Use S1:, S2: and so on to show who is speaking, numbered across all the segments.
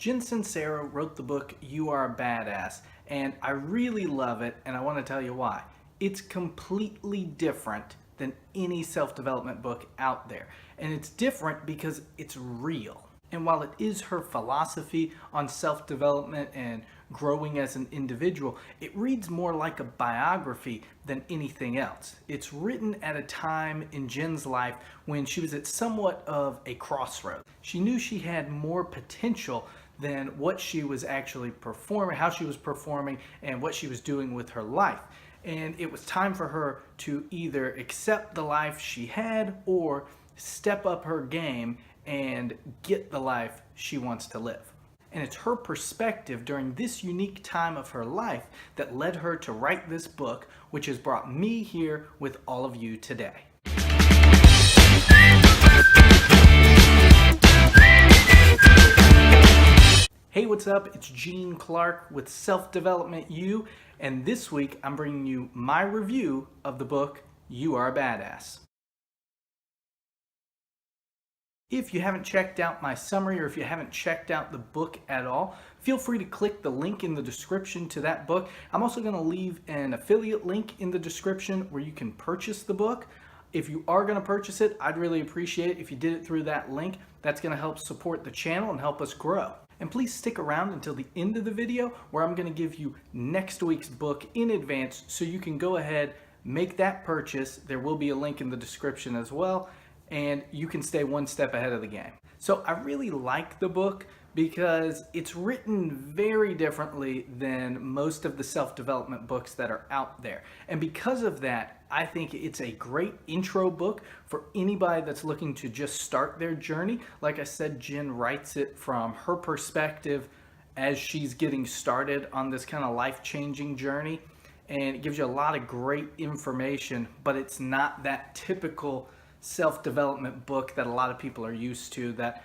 S1: Jen Sincero wrote the book You Are a Badass, and I really love it, and I want to tell you why. It's completely different than any self-development book out there, and it's different because it's real. And while it is her philosophy on self-development and growing as an individual, it reads more like a biography than anything else. It's written at a time in Jen's life when she was at somewhat of a crossroad. She knew she had more potential than what she was actually performing, how she was performing, and what she was doing with her life. And it was time for her to either accept the life she had or step up her game and get the life she wants to live. And it's her perspective during this unique time of her life that led her to write this book, which has brought me here with all of you today. Hey, what's up? It's Gene Clark with Self-Development U, and this week I'm bringing you my review of the book You Are a Badass. If you haven't checked out my summary or if you haven't checked out the book at all, feel free to click the link in the description to that book. I'm also going to leave an affiliate link in the description where you can purchase the book. If you are going to purchase it, I'd really appreciate it if you did it through that link. That's going to help support the channel and help us grow. And please stick around until the end of the video where I'm going to give you next week's book in advance so you can go ahead, make that purchase. There will be a link in the description as well, and you can stay one step ahead of the game. So I really like the book because it's written very differently than most of the self-development books that are out there. And because of that, I think it's a great intro book for anybody that's looking to just start their journey. Like I said, Jen writes it from her perspective as she's getting started on this kind of life-changing journey. And it gives you a lot of great information, but it's not that typical self-development book that a lot of people are used to, that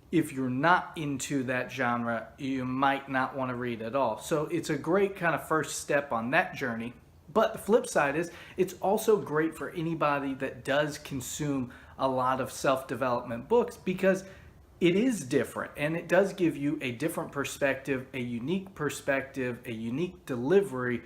S1: if you're not into that genre, you might not want to read at all. So it's a great kind of first step on that journey. But the flip side is it's also great for anybody that does consume a lot of self-development books because it is different and it does give you a different perspective, a unique delivery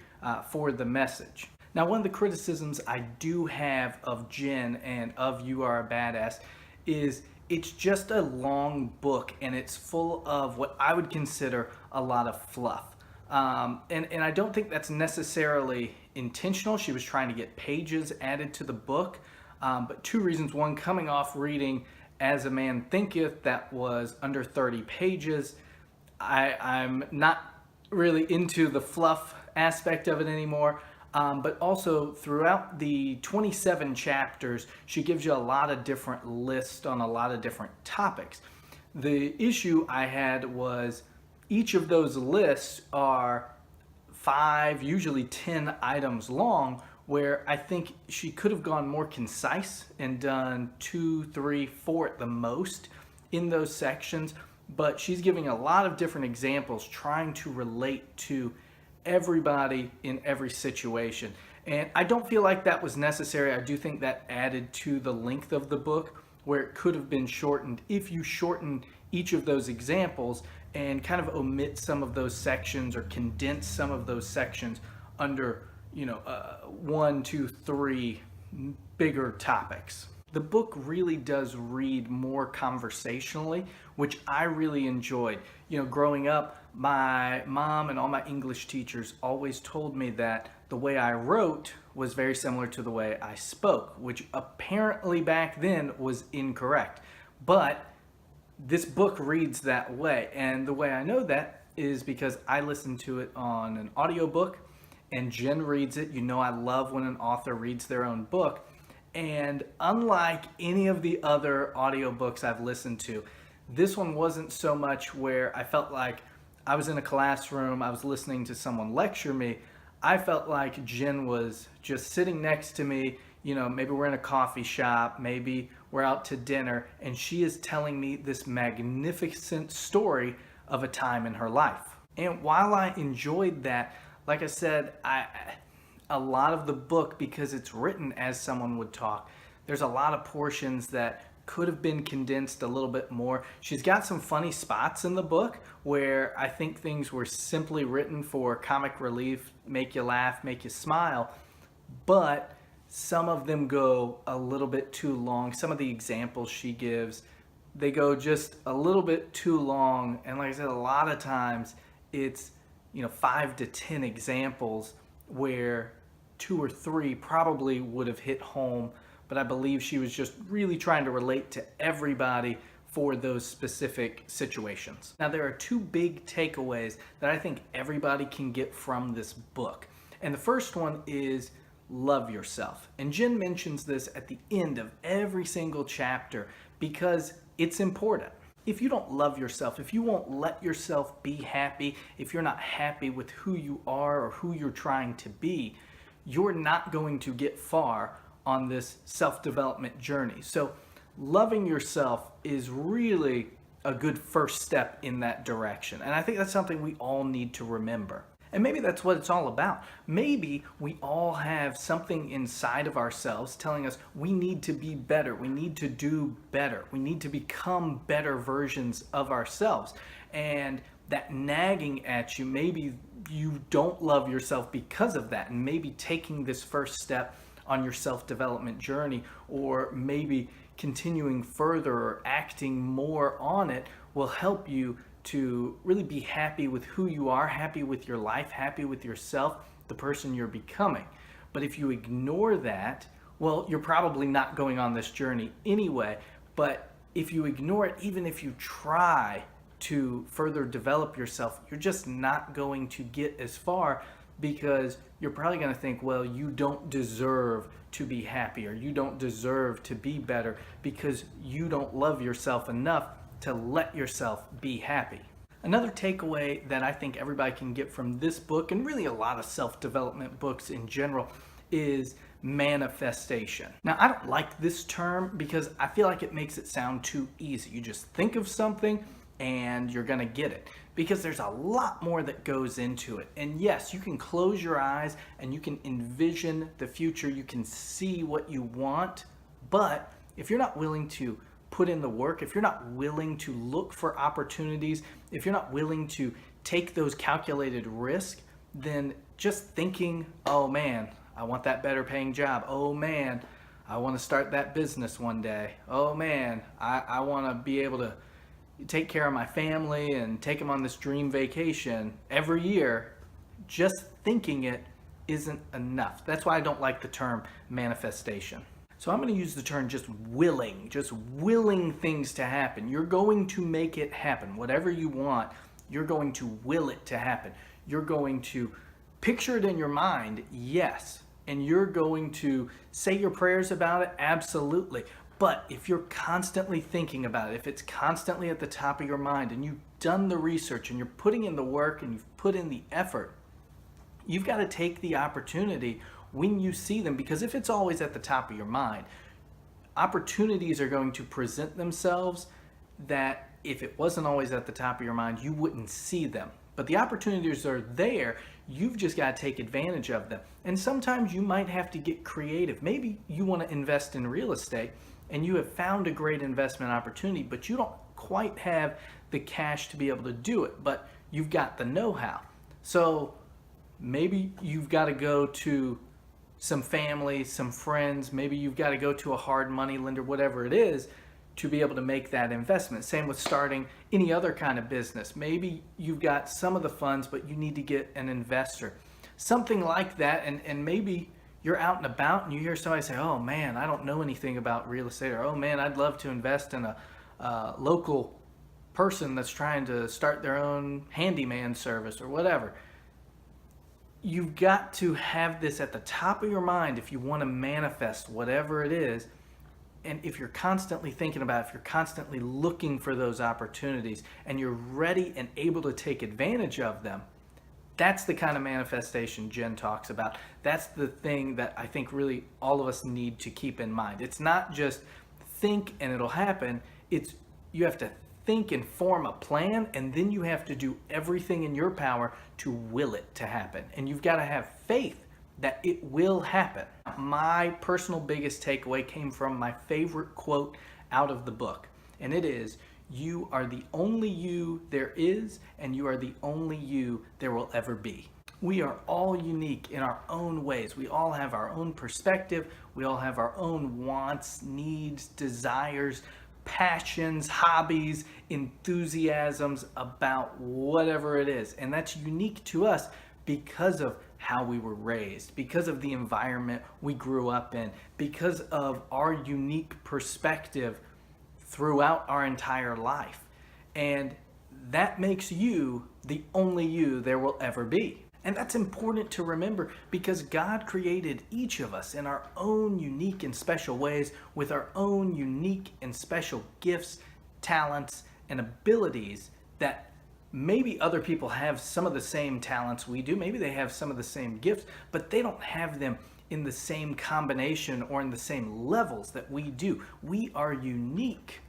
S1: for the message. Now, one of the criticisms I do have of Jen and of You Are a Badass is it's just a long book and it's full of what I would consider a lot of fluff. And I don't think that's necessarily intentional. She was trying to get pages added to the book, but two reasons. One, coming off reading As a Man Thinketh, that was under 30 pages. I'm not really into the fluff aspect of it anymore. But also throughout the 27 chapters, she gives you a lot of different lists on a lot of different topics. The issue I had was each of those lists are 5, usually 10 items long, where I think she could have gone more concise and done 2, 3, 4 at the most in those sections. But she's giving a lot of different examples, trying to relate to everybody in every situation. And I don't feel like that was necessary. I do think that added to the length of the book, where it could have been shortened if you shorten each of those examples and kind of omit some of those sections or condense some of those sections under 1, 2, 3 bigger topics. The book really does read more conversationally, which I really enjoyed. Growing up, my mom and all my English teachers always told me that the way I wrote was very similar to the way I spoke, which apparently back then was incorrect. But this book reads that way, and the way I know that is because I listened to it on an audiobook, and Jen reads it. I love when an author reads their own book. And unlike any of the other audiobooks I've listened to, this one wasn't so much where I felt like I was in a classroom, I was listening to someone lecture me. I felt like Jen was just sitting next to me. Maybe we're in a coffee shop, maybe we're out to dinner, and she is telling me this magnificent story of a time in her life. And while I enjoyed that, like I said, a lot of the book, because it's written as someone would talk, there's a lot of portions that could have been condensed a little bit more. She's got some funny spots in the book where I think things were simply written for comic relief, make you laugh, make you smile, but some of them go a little bit too long. Some of the examples she gives, they go just a little bit too long. And like I said, a lot of times it's, 5 to 10 examples where 2 or 3 probably would have hit home, but I believe she was just really trying to relate to everybody for those specific situations. Now, there are 2 big takeaways that I think everybody can get from this book. And the first one is love yourself. And Jen mentions this at the end of every single chapter because it's important. If you don't love yourself, if you won't let yourself be happy, if you're not happy with who you are or who you're trying to be, you're not going to get far on this self-development journey. So loving yourself is really a good first step in that direction. And I think that's something we all need to remember. And maybe that's what it's all about. Maybe we all have something inside of ourselves telling us we need to be better, we need to do better, we need to become better versions of ourselves. And that nagging at you, maybe you don't love yourself because of that. And maybe taking this first step on your self-development journey, or maybe continuing further or acting more on it, will help you to really be happy with who you are, happy with your life, happy with yourself, the person you're becoming. But if you ignore that, well, you're probably not going on this journey anyway. But if you ignore it, even if you try to further develop yourself, you're just not going to get as far, because you're probably going to think, well, you don't deserve to be happy, or you don't deserve to be better because you don't love yourself enough to let yourself be happy. Another takeaway that I think everybody can get from this book, and really a lot of self-development books in general, is manifestation. Now, I don't like this term because I feel like it makes it sound too easy. You just think of something and you're gonna get it, because there's a lot more that goes into it. And yes, you can close your eyes and you can envision the future, you can see what you want, but if you're not willing to put in the work, if you're not willing to look for opportunities, if you're not willing to take those calculated risks, then just thinking, oh man, I want that better paying job, oh man, I want to start that business one day, oh man, I want to be able to take care of my family and take them on this dream vacation every year, just thinking it isn't enough. That's why I don't like the term manifestation. So I'm going to use the term just willing things to happen. You're going to make it happen. Whatever you want, you're going to will it to happen. You're going to picture it in your mind, yes. And you're going to say your prayers about it, absolutely. But if you're constantly thinking about it, if it's constantly at the top of your mind, and you've done the research and you're putting in the work and you've put in the effort, you've got to take the opportunity when you see them, because if it's always at the top of your mind, opportunities are going to present themselves that if it wasn't always at the top of your mind, you wouldn't see them. But the opportunities are there, you've just got to take advantage of them. And sometimes you might have to get creative. Maybe you want to invest in real estate and you have found a great investment opportunity, but you don't quite have the cash to be able to do it, but you've got the know-how. So maybe you've got to go to some family, some friends, maybe you've got to go to a hard money lender, whatever it is, to be able to make that investment. Same with starting any other kind of business. Maybe you've got some of the funds, but you need to get an investor. Something like that, and maybe you're out and about and you hear somebody say, oh man, I don't know anything about real estate, or oh man, I'd love to invest in a local person that's trying to start their own handyman service or whatever. You've got to have this at the top of your mind if you want to manifest whatever it is. And if you're constantly thinking about it, if you're constantly looking for those opportunities and you're ready and able to take advantage of them, that's the kind of manifestation Jen talks about. That's the thing that I think really all of us need to keep in mind. It's not just think and it'll happen. It's you have to think and form a plan, and then you have to do everything in your power to will it to happen. And you've got to have faith that it will happen. My personal biggest takeaway came from my favorite quote out of the book. And it is, you are the only you there is, and you are the only you there will ever be. We are all unique in our own ways. We all have our own perspective. We all have our own wants, needs, desires, passions, hobbies, enthusiasms about whatever it is. And that's unique to us because of how we were raised, because of the environment we grew up in, because of our unique perspective throughout our entire life. And that makes you the only you there will ever be. And that's important to remember because God created each of us in our own unique and special ways with our own unique and special gifts, talents, and abilities that maybe other people have some of the same talents we do. Maybe they have some of the same gifts, but they don't have them in the same combination or in the same levels that we do. We are unique.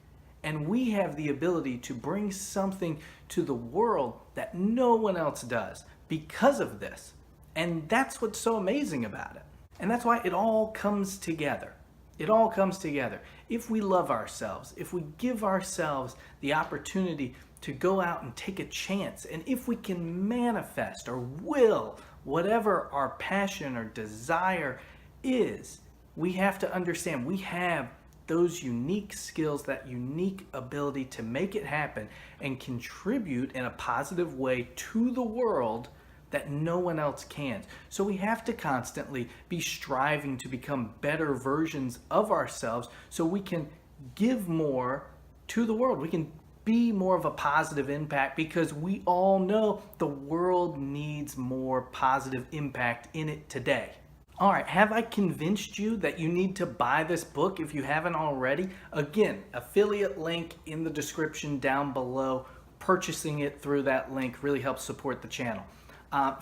S1: And we have the ability to bring something to the world that no one else does because of this. And that's what's so amazing about it. And that's why it all comes together. It all comes together. If we love ourselves, if we give ourselves the opportunity to go out and take a chance, and if we can manifest or will whatever our passion or desire is, we have to understand we have those unique skills, that unique ability to make it happen and contribute in a positive way to the world that no one else can. So we have to constantly be striving to become better versions of ourselves so we can give more to the world. We can be more of a positive impact because we all know the world needs more positive impact in it today. All right, have I convinced you that you need to buy this book if you haven't already? Again, affiliate link in the description down below. Purchasing it through that link really helps support the channel.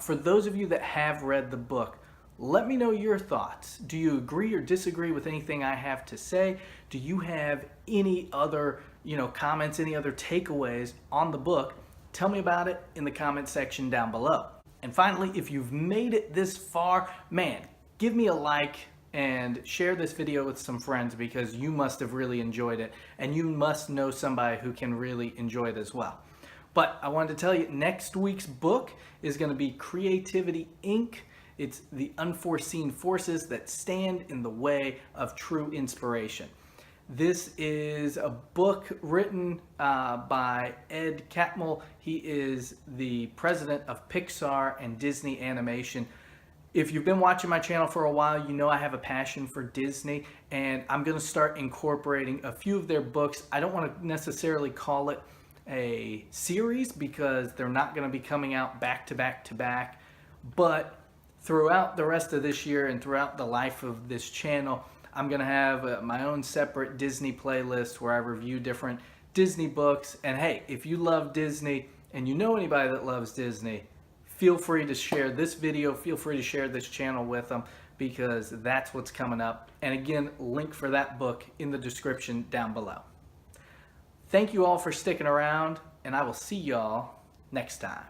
S1: For those of you that have read the book, let me know your thoughts. Do you agree or disagree with anything I have to say? Do you have any other, comments, any other takeaways on the book? Tell me about it in the comment section down below. And finally, if you've made it this far, man, give me a like and share this video with some friends because you must have really enjoyed it and you must know somebody who can really enjoy it as well. But I wanted to tell you, next week's book is going to be Creativity Inc. It's the unforeseen forces that stand in the way of true inspiration. This is a book written by Ed Catmull. He is the president of Pixar and Disney Animation. If you've been watching my channel for a while, you know I have a passion for Disney, and I'm going to start incorporating a few of their books. I don't want to necessarily call it a series because they're not going to be coming out back to back to back, but throughout the rest of this year and throughout the life of this channel, I'm going to have my own separate Disney playlist where I review different Disney books. And hey, if you love Disney and you know anybody that loves Disney, feel free to share this video, feel free to share this channel with them because that's what's coming up. And again, link for that book in the description down below. Thank you all for sticking around, and I will see y'all next time.